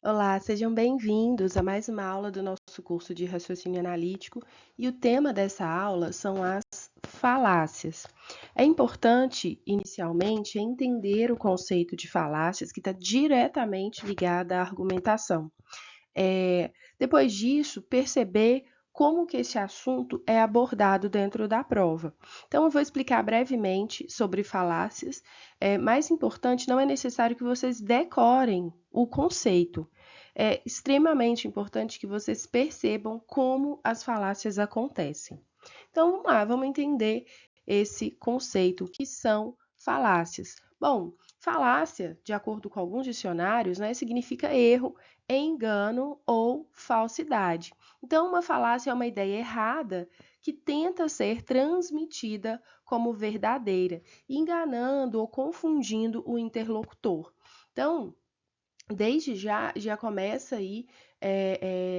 Olá, sejam bem-vindos a mais uma aula do nosso curso de raciocínio analítico e o tema dessa aula são as falácias. É importante, inicialmente, entender o conceito de falácias que está diretamente ligado à argumentação. Depois disso, perceber como que esse assunto é abordado dentro da prova. Então, eu vou explicar brevemente sobre falácias. Mais importante, não é necessário que vocês decorem o conceito. É extremamente importante que vocês percebam como as falácias acontecem. Então, vamos lá, vamos entender esse conceito, o que são falácias. Bom, falácia, de acordo com alguns dicionários, né, significa erro, engano ou falsidade. Então, uma falácia é uma ideia errada que tenta ser transmitida como verdadeira, enganando ou confundindo o interlocutor. Então, desde já começa aí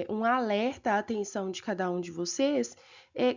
um alerta à atenção de cada um de vocês,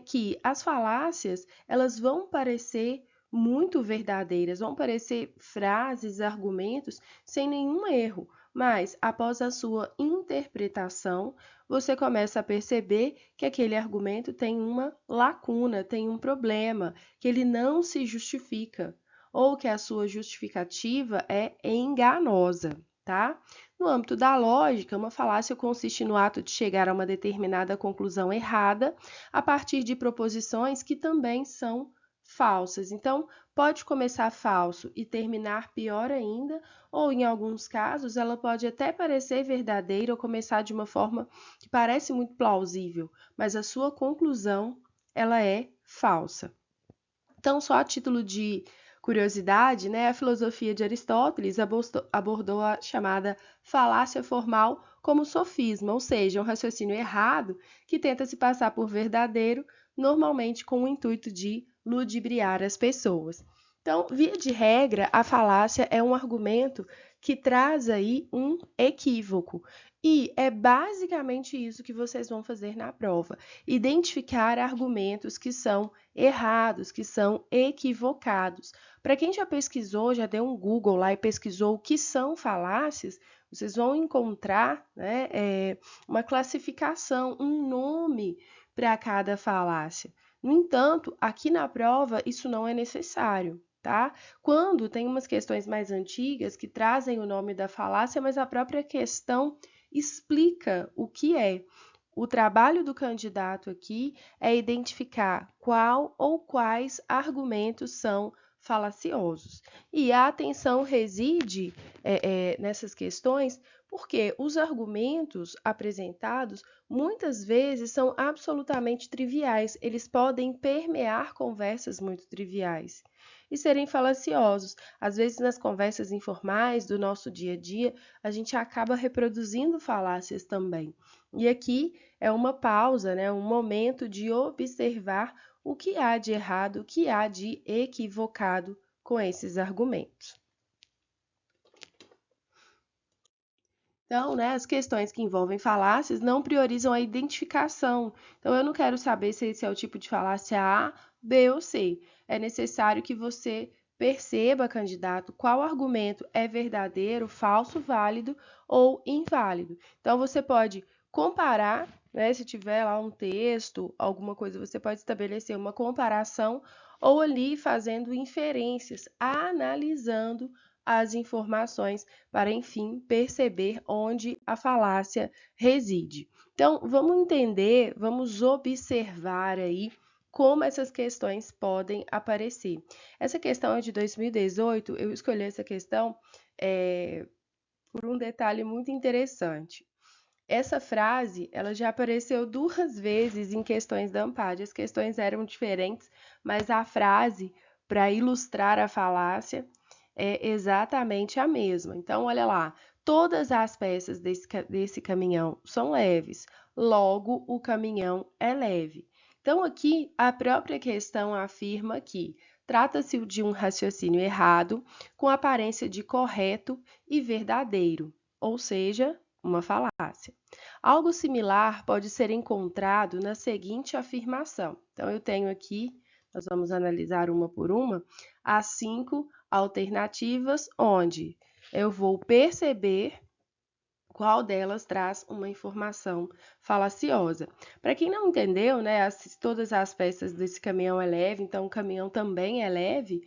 que as falácias elas vão parecer muito verdadeiras, vão parecer frases, argumentos sem nenhum erro, mas após a sua interpretação, você começa a perceber que aquele argumento tem uma lacuna, tem um problema, que ele não se justifica, ou que a sua justificativa é enganosa. Tá? No âmbito da lógica, uma falácia consiste no ato de chegar a uma determinada conclusão errada a partir de proposições que também são falsas. Então, pode começar falso e terminar pior ainda, ou em alguns casos, ela pode até parecer verdadeira ou começar de uma forma que parece muito plausível, mas a sua conclusão ela é falsa. Então, só a título de curiosidade, né, a filosofia de Aristóteles abordou a chamada falácia formal como sofisma, ou seja, um raciocínio errado que tenta se passar por verdadeiro, normalmente com o intuito de ludibriar as pessoas. Então, via de regra, a falácia é um argumento que traz aí um equívoco. E é basicamente isso que vocês vão fazer na prova: identificar argumentos que são errados, que são equivocados. Para quem já pesquisou, já deu um Google lá e pesquisou o que são falácias, vocês vão encontrar, né, uma classificação, um nome para cada falácia. No entanto, aqui na prova isso não é necessário. Tá? Quando tem umas questões mais antigas que trazem o nome da falácia, mas a própria questão explica o que é. O trabalho do candidato aqui é identificar qual ou quais argumentos são falaciosos. E a atenção reside nessas questões porque os argumentos apresentados muitas vezes são absolutamente triviais, eles podem permear conversas muito triviais e serem falaciosos. Às vezes, nas conversas informais do nosso dia a dia, a gente acaba reproduzindo falácias também. E aqui é uma pausa, né? Um momento de observar o que há de errado, o que há de equivocado com esses argumentos. Então, né, as questões que envolvem falácias não priorizam a identificação. Então, eu não quero saber se esse é o tipo de falácia A, B ou C. É necessário que você perceba, candidato, qual argumento é verdadeiro, falso, válido ou inválido. Então, você pode comparar, né, se tiver lá um texto, alguma coisa, você pode estabelecer uma comparação ou ali fazendo inferências, analisando as informações para, enfim, perceber onde a falácia reside. Então, vamos entender, vamos observar aí como essas questões podem aparecer. Essa questão é de 2018, eu escolhi essa questão por um detalhe muito interessante. Essa frase, ela já apareceu duas vezes em questões da Ampad. As questões eram diferentes, mas a frase, para ilustrar a falácia, é exatamente a mesma. Então, olha lá, todas as peças desse caminhão são leves, logo o caminhão é leve. Então, aqui a própria questão afirma que trata-se de um raciocínio errado com aparência de correto e verdadeiro, ou seja, uma falácia. Algo similar pode ser encontrado na seguinte afirmação. Então, eu tenho aqui, nós vamos analisar uma por uma, as 5 alternativas onde eu vou perceber qual delas traz uma informação falaciosa. Para quem não entendeu, né, todas as peças desse caminhão é leve, então o caminhão também é leve,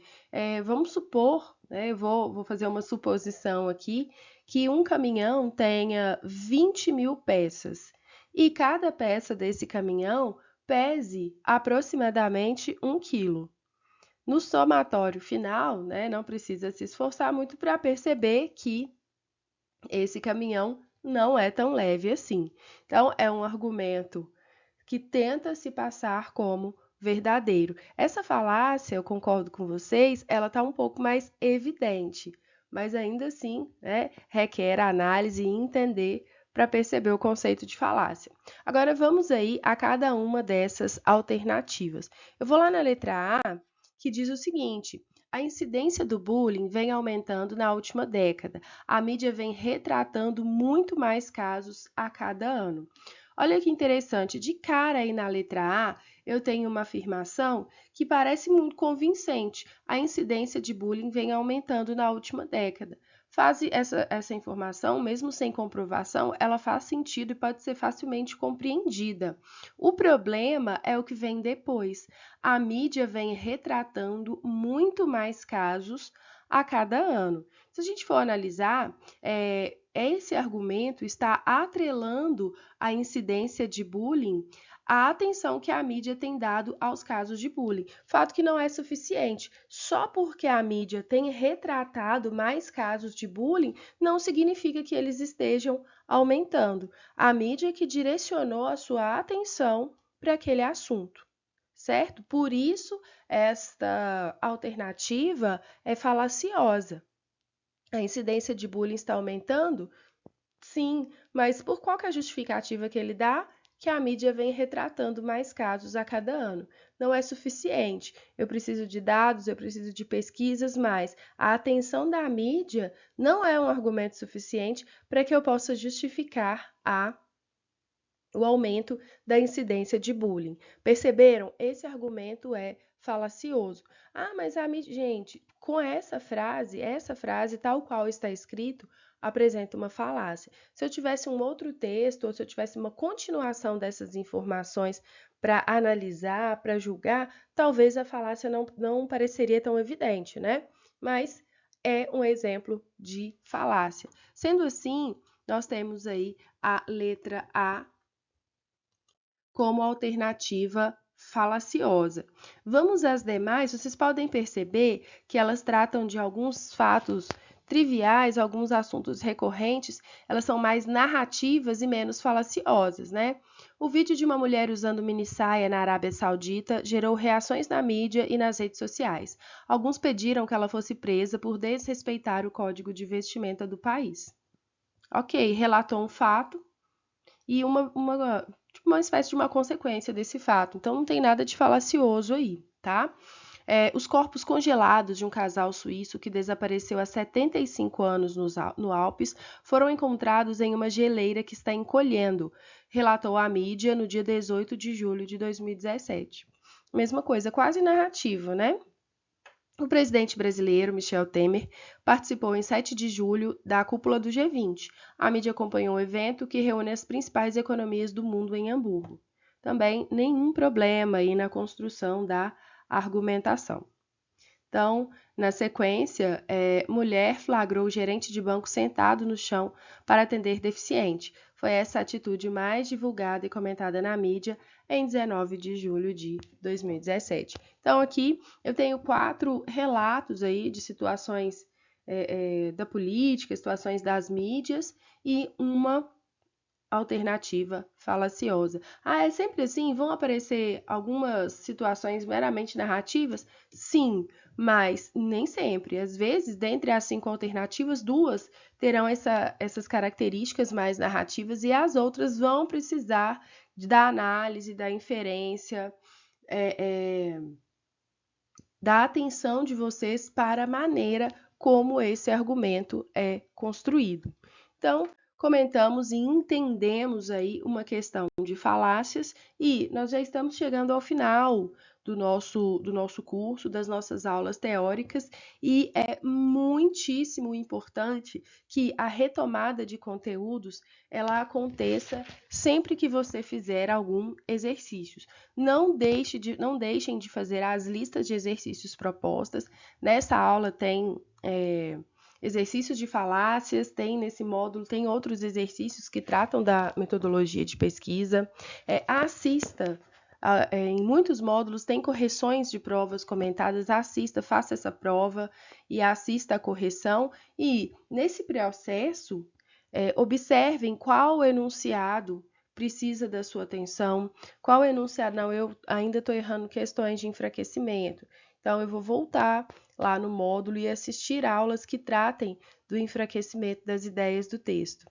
vamos supor, né, eu vou fazer uma suposição aqui, que um caminhão tenha 20.000 peças e cada peça desse caminhão pese aproximadamente 1 quilo. No somatório final, né, não precisa se esforçar muito para perceber que esse caminhão não é tão leve assim. Então, é um argumento que tenta se passar como verdadeiro. Essa falácia, eu concordo com vocês, ela está um pouco mais evidente, mas ainda assim, né, requer análise e entender para perceber o conceito de falácia. Agora, vamos aí a cada uma dessas alternativas. Eu vou lá na letra A, que diz o seguinte: a incidência do bullying vem aumentando na última década. A mídia vem retratando muito mais casos a cada ano. Olha que interessante, de cara aí na letra A, eu tenho uma afirmação que parece muito convincente. A incidência de bullying vem aumentando na última década. Essa informação, mesmo sem comprovação, ela faz sentido e pode ser facilmente compreendida. O problema é o que vem depois. A mídia vem retratando muito mais casos a cada ano. Se a gente for analisar, esse argumento está atrelando a incidência de bullying à atenção que a mídia tem dado aos casos de bullying. Fato que não é suficiente. Só porque a mídia tem retratado mais casos de bullying, não significa que eles estejam aumentando. A mídia que direcionou a sua atenção para aquele assunto, certo? Por isso, esta alternativa é falaciosa. A incidência de bullying está aumentando? Sim, mas por qual que é a justificativa que ele dá? Que a mídia vem retratando mais casos a cada ano. Não é suficiente. Eu preciso de dados, eu preciso de pesquisas, mas a atenção da mídia não é um argumento suficiente para que eu possa justificar o aumento da incidência de bullying. Perceberam? Esse argumento é falacioso. Ah, mas a mídia, gente, com essa frase tal qual está escrito, apresenta uma falácia. Se eu tivesse um outro texto, ou se eu tivesse uma continuação dessas informações para analisar, para julgar, talvez a falácia não pareceria tão evidente, né? Mas é um exemplo de falácia. Sendo assim, nós temos aí a letra A como alternativa falaciosa. Vamos às demais, vocês podem perceber que elas tratam de alguns fatos triviais, alguns assuntos recorrentes, elas são mais narrativas e menos falaciosas, né? O vídeo de uma mulher usando minissaia na Arábia Saudita gerou reações na mídia e nas redes sociais. Alguns pediram que ela fosse presa por desrespeitar o código de vestimenta do país. Ok, relatou um fato e uma espécie de uma consequência desse fato. Então, não tem nada de falacioso aí, tá? Os corpos congelados de um casal suíço que desapareceu há 75 anos no Alpes foram encontrados em uma geleira que está encolhendo, relatou a mídia no dia 18 de julho de 2017. Mesma coisa, quase narrativa, né? O presidente brasileiro, Michel Temer, participou em 7 de julho da cúpula do G20. A mídia acompanhou o evento que reúne as principais economias do mundo em Hamburgo. Também nenhum problema aí na construção da argumentação. Então, na sequência, mulher flagrou o gerente de banco sentado no chão para atender deficiente. Foi essa atitude mais divulgada e comentada na mídia em 19 de julho de 2017. Então, aqui eu tenho 4 relatos aí de situações da política, situações das mídias e uma alternativa falaciosa. Ah, é sempre assim? Vão aparecer algumas situações meramente narrativas? Sim, mas nem sempre. Às vezes, dentre as 5 alternativas, 2 terão essas características mais narrativas e as outras vão precisar da análise, da inferência, da atenção de vocês para a maneira como esse argumento é construído. Então, comentamos e entendemos aí uma questão de falácias e nós já estamos chegando ao final do nosso curso, das nossas aulas teóricas, e é muitíssimo importante que a retomada de conteúdos ela aconteça sempre que você fizer algum exercício. Não deixem de fazer as listas de exercícios propostas. Nessa aula tem exercícios de falácias, tem nesse módulo, tem outros exercícios que tratam da metodologia de pesquisa. Assista, em muitos módulos tem correções de provas comentadas, assista, faça essa prova e assista a correção. E nesse processo, observem qual enunciado precisa da sua atenção, qual enunciado, não, eu ainda estou errando questões de enfraquecimento. Então, eu vou voltar lá no módulo e assistir aulas que tratem do enfraquecimento das ideias do texto.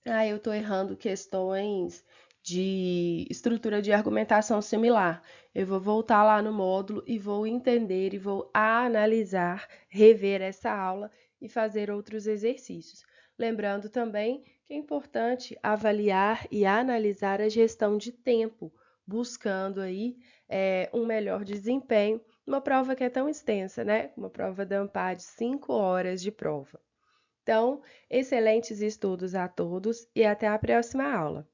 Eu estou errando questões de estrutura de argumentação similar. Eu vou voltar lá no módulo e vou entender e vou analisar, rever essa aula e fazer outros exercícios. Lembrando também que é importante avaliar e analisar a gestão de tempo, buscando aí um melhor desempenho numa prova que é tão extensa, né? Uma prova da ANPAD, 5 horas de prova. Então, excelentes estudos a todos e até a próxima aula.